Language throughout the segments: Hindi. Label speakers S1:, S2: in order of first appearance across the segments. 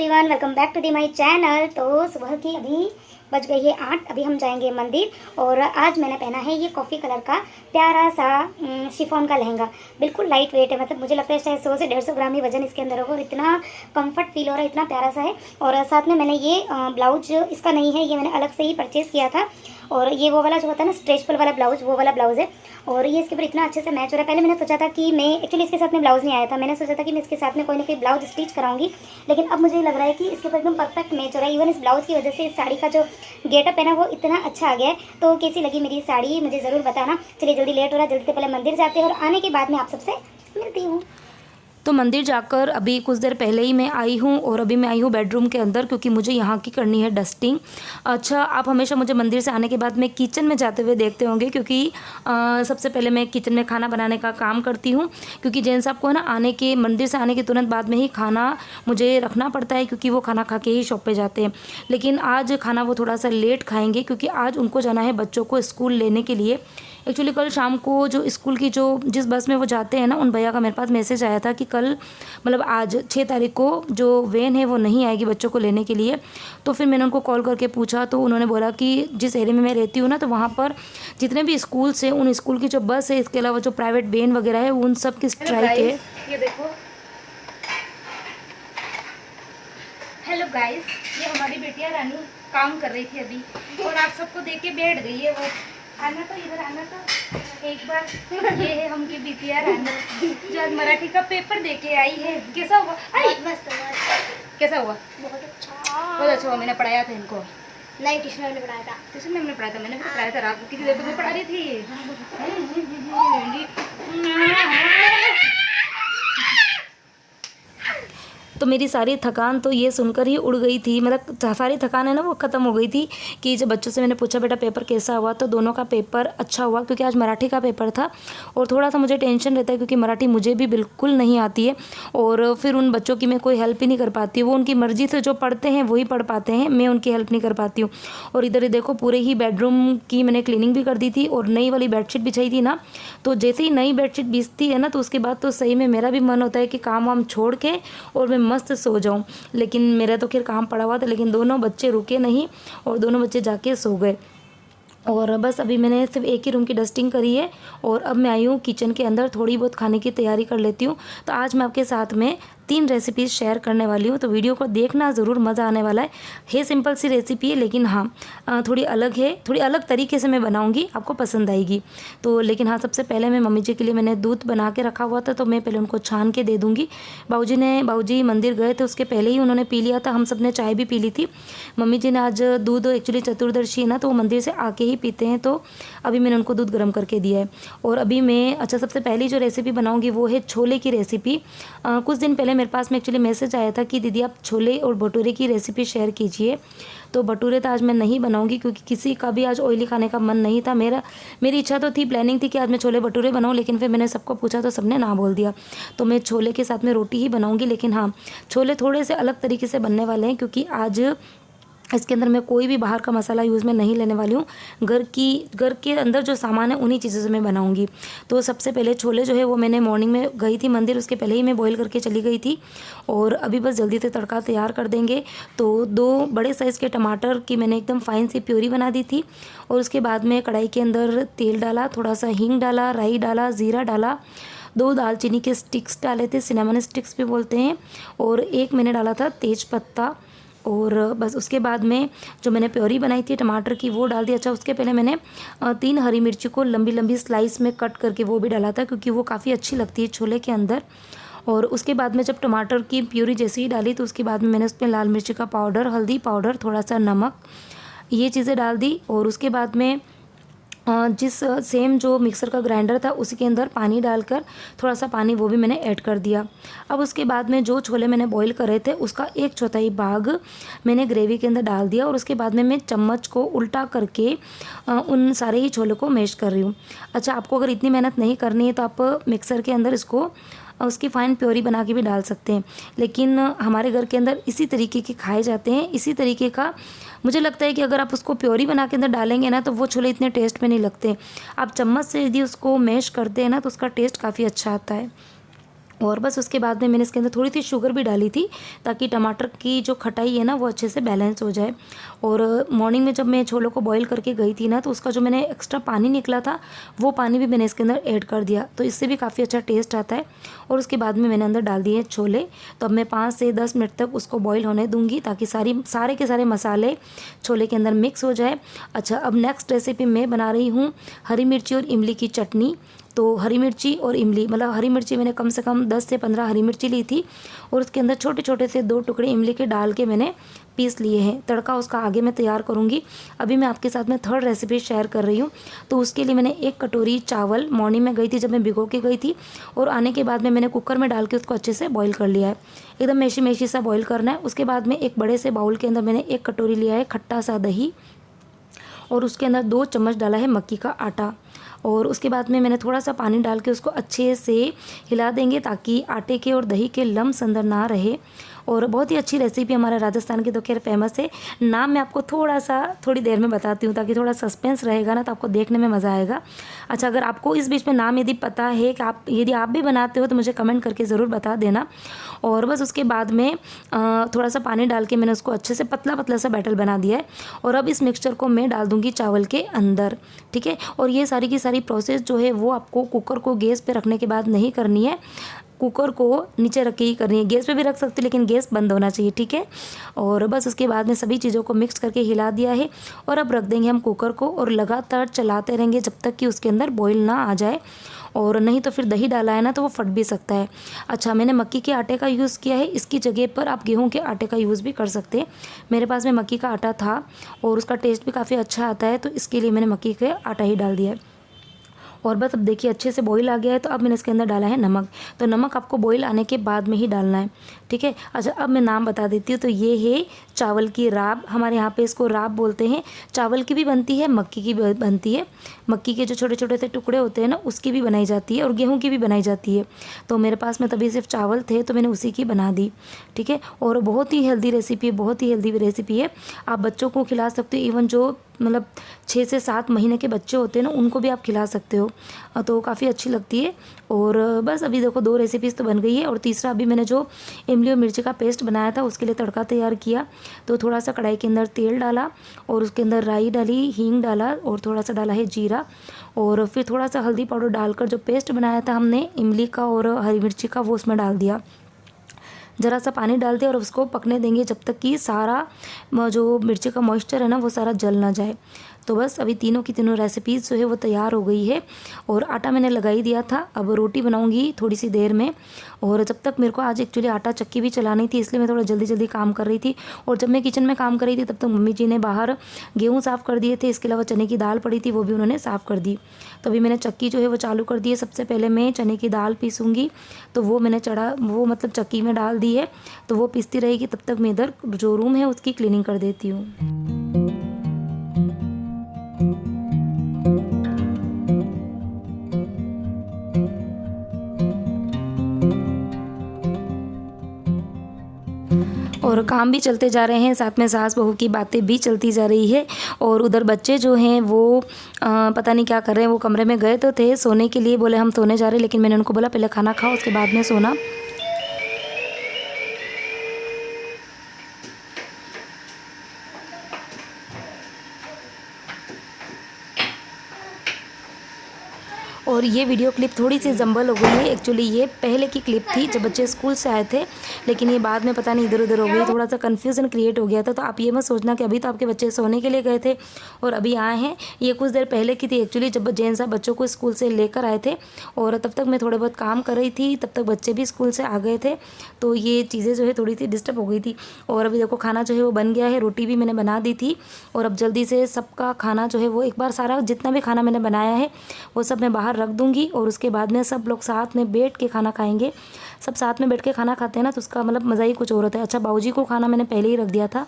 S1: Everyone, welcome back to the my channel. तो सुबह की अभी बज गई है 8। अभी हम जाएंगे मंदिर। और आज मैंने पहना है ये कॉफ़ी कलर का प्यारा सा शिफॉन का लहंगा। बिल्कुल लाइट वेट है, मतलब मुझे लगता है शायद 100 से 150 ग्राम ही वजन इसके अंदर होगा और इतना कंफर्ट फील हो रहा है, इतना प्यारा सा है। और साथ में मैंने ये ब्लाउज इसका नहीं है, ये मैंने अलग से ही परचेज़ किया था। और ये वो वाला जो होता है ना स्ट्रेचबल वाला ब्लाउज, वो वाला ब्लाउज है। और ये इसके ऊपर इतना अच्छे से मैच हो रहा है। पहले मैंने सोचा था कि मैं एक्चुअली इसके साथ में ब्लाउज नहीं आया था, मैंने सोचा था कि मैं इसके साथ में कोई ना कोई ब्लाउज स्टिच कराऊंगी, लेकिन अब मुझे लग रहा है कि इसके ऊपर एकदम परफेक्ट मैच हो रहा है। इवन इस ब्लाउज की वजह से इस साड़ी का जो गेटअप है ना वो इतना अच्छा आ गया है। तो कैसी लगी मेरी साड़ी मुझे ज़रूर बताना। चलिए जल्दी लेट हो रहा है, जल्दी से पहले मंदिर जाते हैं और आने के बाद मैं आप सबसे मिलती हूँ।
S2: तो मंदिर जाकर अभी कुछ देर पहले ही मैं आई हूँ और अभी मैं आई हूँ बेडरूम के अंदर, क्योंकि मुझे यहाँ की करनी है डस्टिंग। अच्छा, आप हमेशा मुझे मंदिर से आने के बाद मैं किचन में जाते हुए देखते होंगे, क्योंकि सबसे पहले मैं किचन में खाना बनाने का काम करती हूँ, क्योंकि जैन साहब को है ना मंदिर से आने के तुरंत बाद में ही खाना मुझे रखना पड़ता है, क्योंकि वो खाना खा के ही शॉप पर जाते हैं। लेकिन आज खाना वो थोड़ा सा लेट खाएँगे, क्योंकि आज उनको जाना है बच्चों को स्कूल लेने के लिए। एक्चुअली कल शाम को जो स्कूल की जिस बस में वो जाते हैं ना, उन भैया का मेरे पास मैसेज आया था कि कल मतलब आज 6 तारीख को जो वैन है वो नहीं आएगी बच्चों को लेने के लिए। तो फिर मैंने उनको कॉल करके पूछा, तो उन्होंने बोला कि जिस एरिया में मैं रहती हूँ ना, तो वहाँ पर जितने भी स्कूल्स हैं उन स्कूल की जो बस है, इसके अलावा जो प्राइवेट वैन वगैरह है, उन सब की स्ट्राइक है।
S1: ये देखो, हेलो गाइस, ये हमारी बेटिया रानी काम कर रही थी अभी और आप सबको देख के बैठ गई है। वो आना तो इधर आना तो एक बार। ये है हमकी बिटिया रानी जो आज मराठी का पेपर दे के आई है। कैसा हुआ?
S3: मस्त
S1: कैसा हुआ?
S3: बहुत अच्छा।
S1: बहुत अच्छा हुआ। मैंने पढ़ाया था इनको।
S3: नहीं, ट्यूशन में पढ़ाया था।
S1: ट्यूशन में मैंने पढ़ाया था, मैंने भी पढ़ाया था। रात को कितनी देर तक मैं पढ़ा रही थी।
S2: तो मेरी सारी थकान तो ये सुनकर ही उड़ गई थी, मतलब सारी थकान है ना वो ख़त्म हो गई थी। कि जब बच्चों से मैंने पूछा बेटा पेपर कैसा हुआ, तो दोनों का पेपर अच्छा हुआ, क्योंकि आज मराठी का पेपर था और थोड़ा सा मुझे टेंशन रहता है, क्योंकि मराठी मुझे भी बिल्कुल नहीं आती है और फिर उन बच्चों की मैं कोई हेल्प ही नहीं कर पाती हूँ। वो उनकी मर्ज़ी से जो पढ़ते हैं वही पढ़ पाते हैं, मैं उनकी हेल्प नहीं कर पाती हूँ। और इधर ही देखो, पूरे ही बेडरूम की मैंने क्लीनिंग भी कर दी थी और नई वाली बेडशीट बिछाई थी ना। तो जैसे ही नई बेडशीट बिछती है ना, तो उसके बाद तो सही में मेरा भी मन होता है कि काम वाम छोड़ के और मैं मस्त सो जाऊँ। लेकिन मेरा तो खैर काम पड़ा हुआ था, लेकिन दोनों बच्चे रुके नहीं और दोनों बच्चे जाके सो गए। और बस अभी मैंने सिर्फ एक ही रूम की डस्टिंग करी है और अब मैं आई हूँ किचन के अंदर, थोड़ी बहुत खाने की तैयारी कर लेती हूँ। तो आज मैं आपके साथ में 3 रेसिपीज़ शेयर करने वाली हूँ, तो वीडियो को देखना ज़रूर, मज़ा आने वाला है। सिंपल सी रेसिपी है, लेकिन हाँ थोड़ी अलग है, थोड़ी अलग तरीके से मैं बनाऊँगी, आपको पसंद आएगी। तो लेकिन हाँ, सबसे पहले मैं मम्मी जी के लिए मैंने दूध बना के रखा हुआ था, तो मैं पहले उनको छान के दे दूँगी। बाबूजी मंदिर गए थे, उसके पहले ही उन्होंने पी लिया था, हम सब ने चाय भी पी ली थी। मम्मी जी ने आज दूध, एक्चुअली चतुर्दशी है ना, तो वो मंदिर से आके ही पीते हैं, तो अभी मैंने उनको दूध गर्म करके दिया है। और अभी मैं सबसे पहली जो रेसिपी बनाऊँगी वो है छोले की रेसिपी। कुछ दिन पहले मेरे पास में एक्चुअली मैसेज आया था कि दीदी आप छोले और भटूरे की रेसिपी शेयर कीजिए। तो भटूरे तो आज मैं नहीं बनाऊंगी, क्योंकि किसी का भी आज ऑयली खाने का मन नहीं था। मेरी इच्छा तो थी, प्लानिंग थी कि आज मैं छोले भटूरे बनाऊं, लेकिन फिर मैंने सबको पूछा तो सबने ना बोल दिया। तो मैं छोले के साथ में रोटी ही बनाऊंगी। लेकिन हाँ, छोले थोड़े से अलग तरीके से बनने वाले हैं, क्योंकि आज इसके अंदर मैं कोई भी बाहर का मसाला यूज़ में नहीं लेने वाली हूँ। घर के अंदर जो सामान है उन्हीं चीज़ों से मैं बनाऊँगी। तो सबसे पहले छोले जो है वो मैंने मॉर्निंग में गई थी मंदिर, उसके पहले ही मैं बॉईल करके चली गई थी और अभी बस जल्दी से तड़का तैयार कर देंगे। तो 2 बड़े साइज़ के टमाटर की मैंने एकदम फाइन सी प्यूरी बना दी थी और उसके बाद में कढ़ाई के अंदर तेल डाला, थोड़ा सा हींग डाला, राई डाला, ज़ीरा डाला, 2 दालचीनी के स्टिक्स डाले थे, सिनेमन स्टिक्स भी बोलते हैं, और 1 मैंने डाला था तेज पत्ता। और बस उसके बाद में जो मैंने प्योरी बनाई थी टमाटर की वो डाल दी। अच्छा, उसके पहले मैंने 3 हरी मिर्ची को लंबी लंबी स्लाइस में कट करके वो भी डाला था, क्योंकि वो काफ़ी अच्छी लगती है छोले के अंदर। और उसके बाद में जब टमाटर की प्यूरी जैसे ही डाली, तो उसके बाद में मैंने उसमें लाल मिर्ची का पाउडर, हल्दी पाउडर, थोड़ा सा नमक, ये चीज़ें डाल दी। और उसके बाद में जिस सेम जो मिक्सर का ग्राइंडर था उसी के अंदर पानी डालकर थोड़ा सा पानी वो भी मैंने ऐड कर दिया। अब उसके बाद में जो छोले मैंने बॉईल करे थे उसका 1/4 भाग मैंने ग्रेवी के अंदर डाल दिया और उसके बाद में मैं चम्मच को उल्टा करके उन सारे ही छोलों को मैश कर रही हूँ। अच्छा, आपको अगर इतनी मेहनत नहीं करनी है तो आप मिक्सर के अंदर इसको उसकी फ़ाइन प्योरी बना के भी डाल सकते हैं, लेकिन हमारे घर के अंदर इसी तरीके के खाए जाते हैं। इसी तरीके का मुझे लगता है कि अगर आप उसको प्योरी बना के अंदर डालेंगे ना तो वो छोले इतने टेस्ट में नहीं लगते। आप चम्मच से यदि उसको मैश करते हैं ना तो उसका टेस्ट काफ़ी अच्छा आता है। और बस उसके बाद में मैंने इसके अंदर थोड़ी सी शुगर भी डाली थी ताकि टमाटर की जो खटाई है ना वो अच्छे से बैलेंस हो जाए। और मॉर्निंग में जब मैं छोलों को बॉईल करके गई थी ना तो उसका जो मैंने एक्स्ट्रा पानी निकला था वो पानी भी मैंने इसके अंदर ऐड कर दिया, तो इससे भी काफ़ी अच्छा टेस्ट आता है। और उसके बाद में मैंने अंदर डाल दिए छोले। तो अब मैं 5 से 10 मिनट तक उसको बॉईल होने दूँगी ताकि सारे के सारे मसाले छोले के अंदर मिक्स हो जाए। अच्छा, अब नेक्स्ट रेसिपी मैं बना रही हूँ हरी मिर्ची और इमली की चटनी। तो हरी मिर्ची और इमली, मतलब हरी मिर्ची मैंने कम से कम 10 से 15 हरी मिर्ची ली थी और उसके अंदर छोटे छोटे से 2 टुकड़े इमली के डाल के मैंने पीस लिए हैं। तड़का उसका आगे मैं तैयार करूँगी। अभी मैं आपके साथ में थर्ड रेसिपी शेयर कर रही हूँ। तो उसके लिए मैंने 1 कटोरी चावल, मॉर्निंग में गई थी जब मैं भिगो के गई थी, और आने के बाद में मैंने कुकर में डाल के उसको अच्छे से बॉईल कर लिया है। एकदम मेशी मेशी सा बॉईल करना है। उसके बाद में एक बड़े से बाउल के अंदर मैंने 1 कटोरी लिया है खट्टा सा दही, और उसके अंदर 2 चम्मच डाला है मक्की का आटा। और उसके बाद में मैंने थोड़ा सा पानी डाल के उसको अच्छे से हिला देंगे ताकि आटे के और दही के लम्स अंदर ना रहे। और बहुत ही अच्छी रेसिपी हमारे राजस्थान की तो खैर फेमस है। नाम मैं आपको थोड़ी देर में बताती हूँ ताकि थोड़ा सस्पेंस रहेगा ना, तो आपको देखने में मज़ा आएगा। अच्छा, अगर आपको इस बीच में नाम यदि पता है कि यदि आप भी बनाते हो तो मुझे कमेंट करके ज़रूर बता देना। और बस उसके बाद में थोड़ा सा पानी डाल के मैंने उसको अच्छे से पतला पतला सा बैटर बना दिया है। और अब इस मिक्सचर को मैं डाल दूँगी चावल के अंदर, ठीक है। और ये सारी की सारी प्रोसेस जो है वो आपको कुकर को गैस पे रखने के बाद नहीं करनी है, कुकर को नीचे रख के ही करनी है। गैस पे भी रख सकते लेकिन गैस बंद होना चाहिए, ठीक है। और बस उसके बाद में सभी चीज़ों को मिक्स करके हिला दिया है और अब रख देंगे हम कुकर को और लगातार चलाते रहेंगे जब तक कि उसके अंदर बॉईल ना आ जाए, और नहीं तो फिर दही डाला है ना तो वो फट भी सकता है। अच्छा, मैंने मक्की के आटे का यूज़ किया है, इसकी जगह पर आप गेहूं के आटे का यूज़ भी कर सकते हैं। मेरे पास में मक्की का आटा था और उसका टेस्ट भी काफ़ी अच्छा आता है, तो इसके लिए मैंने मक्की का आटा ही डाल दिया है। और बस अब देखिए अच्छे से बॉईल आ गया है। तो अब मैंने इसके अंदर डाला है नमक। तो नमक आपको बॉईल आने के बाद में ही डालना है, ठीक है। अच्छा, अब मैं नाम बता देती हूँ। तो ये है चावल की राब, हमारे यहाँ पे इसको राब बोलते हैं। चावल की भी बनती है, मक्की की भी बनती है। मक्की के जो छोटे छोटे से टुकड़े होते हैं ना उसकी भी बनाई जाती है और गेहूँ की भी बनाई जाती है। तो मेरे पास में तभी सिर्फ चावल थे तो मैंने उसी की बना दी, ठीक है। और बहुत ही हेल्दी रेसिपी है, बहुत ही हेल्दी रेसिपी है। आप बच्चों को खिला सकते हो, इवन जो मतलब 6 से 7 महीने के बच्चे होते हैं ना उनको भी आप खिला सकते हो, तो काफ़ी अच्छी लगती है। और बस अभी देखो 2 रेसिपीज़ तो बन गई है। और तीसरा अभी मैंने जो इमली और मिर्ची का पेस्ट बनाया था उसके लिए तड़का तैयार किया। तो थोड़ा सा कढ़ाई के अंदर तेल डाला और उसके अंदर राई डाली, हींग डाला और थोड़ा सा डाला है जीरा, और फिर थोड़ा सा हल्दी पाउडर डालकर जो पेस्ट बनाया था हमने इमली का और हरी मिर्ची का वो उसमें डाल दिया। ज़रा सा पानी डाल दिया और उसको पकने देंगे जब तक कि सारा जो मिर्ची का मॉइस्चर है ना वो सारा जल ना जाए। तो बस अभी तीनों की तीनों रेसिपीज़ जो है वो तैयार हो गई है और आटा मैंने लगा ही दिया था। अब रोटी बनाऊंगी थोड़ी सी देर में। और जब तक मेरे को आज एक्चुअली आटा चक्की भी चलानी थी इसलिए मैं थोड़ा जल्दी जल्दी काम कर रही थी। और जब मैं किचन में काम कर रही थी तब तक मम्मी जी ने बाहर गेहूँ साफ़ कर दिए थे, इसके अलावा चने की दाल पड़ी थी वो भी उन्होंने साफ़ कर दी। तो अभी मैंने चक्की जो है वो चालू कर दी है। सबसे पहले मैं चने की दाल पीसूँगी, तो वो मैंने वो मतलब चक्की में डाल दी है, तो वो पीसती रहेगी। तब तक मैं इधर जो रूम है उसकी क्लीनिंग कर देती हूँ। और काम भी चलते जा रहे हैं, साथ में सास बहू की बातें भी चलती जा रही है। और उधर बच्चे जो हैं वो पता नहीं क्या कर रहे हैं। वो कमरे में गए तो थे सोने के लिए, बोले हम सोने जा रहे हैं, लेकिन मैंने उनको बोला पहले खाना खाओ उसके बाद में सोना। और ये वीडियो क्लिप थोड़ी सी जंबल हो गई है। एक्चुअली ये पहले की क्लिप थी जब बच्चे स्कूल से आए थे, लेकिन ये बाद में पता नहीं इधर उधर हो गई, थोड़ा सा कन्फ्यूज़न क्रिएट हो गया था। तो आप ये मत सोचना कि अभी तो आपके बच्चे सोने के लिए गए थे और अभी आए हैं। ये कुछ देर पहले की थी एक्चुअली, जब जैन साहब बच्चों को स्कूल से लेकर आए थे और तब तक मैं थोड़े बहुत काम कर रही थी, तब तक बच्चे भी स्कूल से आ गए थे। तो ये चीज़ें जो है थोड़ी सी डिस्टर्ब हो गई थी। और अभी देखो खाना जो है वो बन गया है, रोटी भी मैंने बना दी थी। और अब जल्दी से सबका खाना जो है वो एक बार सारा जितना भी खाना मैंने बनाया है वो सब मैं बाहर रख दूँगी और उसके बाद में सब लोग साथ में बैठ के खाना खाएंगे। सब साथ में बैठ के खाना खाते हैं ना तो उसका मतलब मज़ा ही कुछ और होता है। अच्छा, बाबूजी को खाना मैंने पहले ही रख दिया था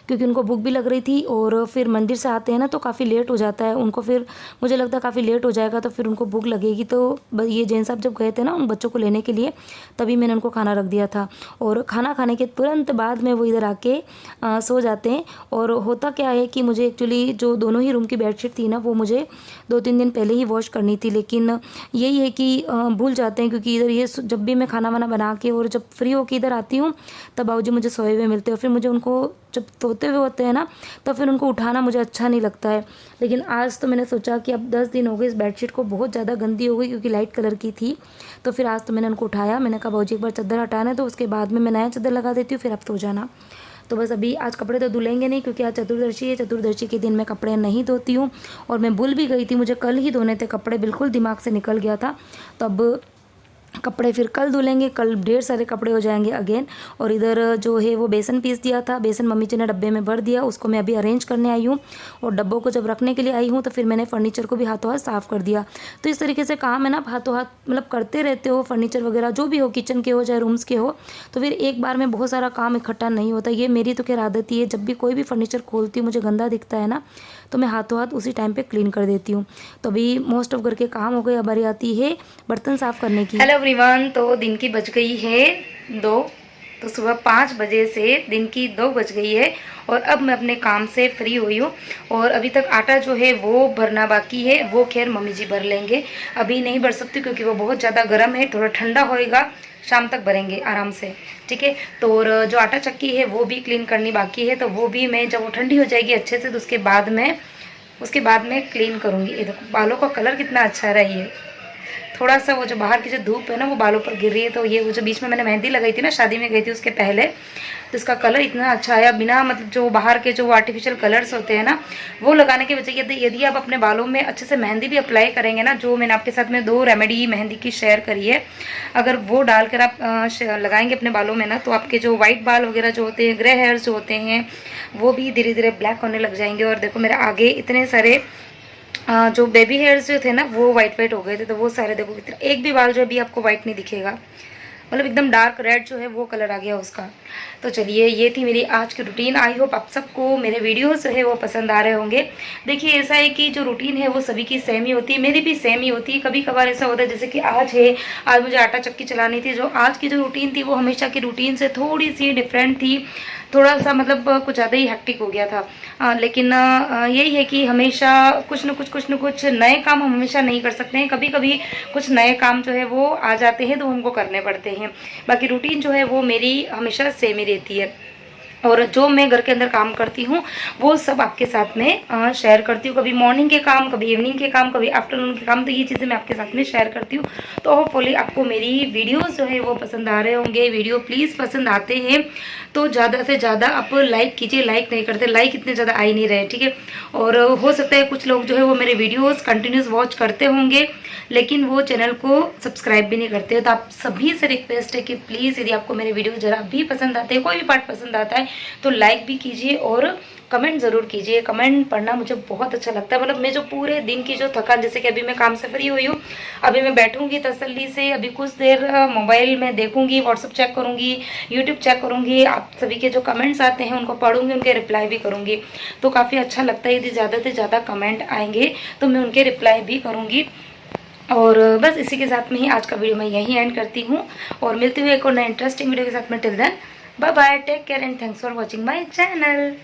S2: क्योंकि उनको भूख भी लग रही थी और फिर मंदिर से आते हैं ना तो काफ़ी लेट हो जाता है उनको, फिर मुझे लगता है काफ़ी लेट हो जाएगा तो फिर उनको भूख लगेगी। तो ये जैन साहब जब गए थे ना उन बच्चों को लेने के लिए, तभी मैंने उनको खाना रख दिया था। और खाना खाने के तुरंत बाद में वो इधर आके सो जाते हैं। और होता क्या है कि मुझे एक्चुअली जो दोनों ही रूम की बेडशीट थी ना वो मुझे 2-3 दिन पहले ही वॉश करनी थी, लेकिन यही है कि भूल जाते हैं, क्योंकि इधर ये जब भी मैं खाना वाना बना के और जब फ्री होकर इधर आती हूँ तब बाबूजी मुझे सोए हुए मिलते हैं, और फिर मुझे उनको जब सोते हुए होते हैं ना तब फिर उनको उठाना मुझे अच्छा नहीं लगता है। लेकिन आज तो मैंने सोचा कि अब 10 दिन हो गए इस बेडशीट को बहुत ज़्यादा गंदी हो गई क्योंकि लाइट कलर की थी, तो फिर आज तो मैंने उनको उठाया। मैंने कहा बाबूजी एक बार चादर हटाना है तो उसके बाद में मैं नया चादर लगा देती हूँ, फिर आप सो जाना। तो बस अभी आज कपड़े तो धुलेंगे नहीं क्योंकि आज चतुर्दशी है। चतुर्दशी के दिन मैं कपड़े नहीं धोती हूँ और मैं भूल भी गई थी, मुझे कल ही धोने थे कपड़े, बिल्कुल दिमाग से निकल गया था। तो अब कपड़े फिर कल धुलेंगे, कल ढेर सारे कपड़े हो जाएंगे अगेन। और इधर जो है वो बेसन पीस दिया था, बेसन मम्मी जी ने डब्बे में भर दिया, उसको मैं अभी अरेंज करने आई हूँ। और डब्बों को जब रखने के लिए आई हूँ तो फिर मैंने फर्नीचर को भी हाथों हाथ साफ़ कर दिया। तो इस तरीके से काम है ना, हाथों हाथ मतलब करते रहते हो, फर्नीचर वगैरह जो भी हो, किचन के हो चाहे रूम्स के हो, तो फिर एक बार में बहुत सारा काम इकट्ठा नहीं होता। ये मेरी तो खैर आदत ही है, जब भी कोई भी फर्नीचर खोलती हूँ मुझे गंदा दिखता है ना तो मैं हाथों हाथ उसी टाइम पे क्लीन कर देती हूँ। तो अभी मोस्ट ऑफ घर के काम हो गए, अब बारी आती है बर्तन साफ़ करने की। हेलो एवरीवन, तो दिन की बज गई है 2, तो सुबह 5 बजे से दिन की 2 बज गई है और अब मैं अपने काम से फ्री हुई हूँ। और अभी तक आटा जो है वो भरना बाकी है, वो खैर मम्मी जी भर लेंगे, अभी नहीं भर सकती क्योंकि वो बहुत ज़्यादा गर्म है, थोड़ा ठंडा होएगा शाम तक भरेंगे आराम से, ठीक है। तो और जो आटा चक्की है वो भी क्लीन करनी बाकी है, तो वो भी मैं जब वो ठंडी हो जाएगी अच्छे से तो उसके बाद में क्लीन करूँगी। ये देखो बालों का कलर कितना अच्छा रहा है, थोड़ा सा वो जो बाहर की जो धूप है ना वो बालों पर गिर रही है। तो ये वो जो बीच में मैंने मेहंदी लगाई थी ना, शादी में गई थी उसके पहले, तो इसका कलर इतना अच्छा आया, बिना मतलब जो बाहर के जो आर्टिफिशियल कलर्स होते हैं ना वो लगाने की वजह यदि आप अपने बालों में अच्छे से मेहंदी भी अप्लाई करेंगे ना, जो मैंने आपके साथ में 2 रेमेडी मेहंदी की शेयर करी है, अगर वो डालकर आप लगाएंगे अपने बालों में ना तो आपके जो वाइट बाल वगैरह जो होते हैं, ग्रे हेयर्स जो होते हैं, वो भी धीरे धीरे ब्लैक होने लग जाएंगे। और देखो मेरे आगे इतने सारे जो बेबी हेयर्स जो थे ना वो वाइट वाइट हो गए थे, तो वो सारे देखो कितना, एक भी बाल जो अभी आपको वाइट नहीं दिखेगा, मतलब एकदम डार्क रेड जो है वो कलर आ गया उसका। तो चलिए ये थी मेरी आज की रूटीन। आई होप आप सबको मेरे वीडियोस जो है वो पसंद आ रहे होंगे। देखिए ऐसा है कि जो रूटीन है वो सभी की सेम ही होती है, मेरी भी सेम ही होती है। कभी कभार ऐसा होता है जैसे कि आज मुझे आटा चक्की चलानी थी, जो आज की जो रूटीन थी वो हमेशा की रूटीन से थोड़ी सी डिफरेंट थी, थोड़ा सा मतलब कुछ ज़्यादा ही हेक्टिक हो गया था। लेकिन यही है कि हमेशा कुछ न कुछ नए काम हम हमेशा नहीं कर सकते हैं, कभी कभी कुछ नए काम जो है वो आ जाते हैं तो हमको करने पड़ते हैं। बाकी रूटीन जो है वो मेरी हमेशा सेम ही रहती है। और जो मैं घर के अंदर काम करती हूँ वो सब आपके साथ में शेयर करती हूँ, कभी मॉर्निंग के काम, कभी इवनिंग के काम, कभी आफ्टरनून के काम, तो ये चीज़ें मैं आपके साथ में शेयर करती हूँ। तो होपफुली आपको मेरी वीडियोस जो है वो पसंद आ रहे होंगे। वीडियो प्लीज़ पसंद आते हैं तो ज़्यादा से ज़्यादा आप लाइक कीजिए, लाइक नहीं करते, लाइक इतने ज़्यादा आ ही नहीं रहे, ठीक है। और हो सकता है कुछ लोग जो है वो मेरे वीडियोज़ कंटिन्यूस वॉच करते होंगे लेकिन वो चैनल को सब्सक्राइब भी नहीं करते। तो आप सभी से रिक्वेस्ट है कि प्लीज़ यदि आपको मेरे वीडियो ज़रा भी पसंद आते हैं, कोई भी पार्ट पसंद आता है तो लाइक भी कीजिए और कमेंट ज़रूर कीजिए। कमेंट पढ़ना मुझे बहुत अच्छा लगता है, मतलब मैं जो पूरे दिन की जो थकान, जैसे कि अभी मैं काम से फ्री हुई हूँ, अभी मैं बैठूंगी तसल्ली से, अभी कुछ देर मोबाइल में देखूंगी, व्हाट्सअप चेक करूंगी, यूट्यूब चेक करूंगी, आप सभी के जो कमेंट्स आते हैं उनको पढ़ूंगी, उनके रिप्लाई भी करूंगी। तो काफ़ी अच्छा लगता है, यदि ज़्यादा से ज़्यादा कमेंट आएंगे तो मैं उनके रिप्लाई भी करूँगी। और बस इसी के साथ में ही आज का वीडियो मैं यहीं एंड करती हूँ और मिलती हुई एक और नए इंटरेस्टिंग वीडियो के साथ में। Till then bye bye, take care and thanks for watching my channel.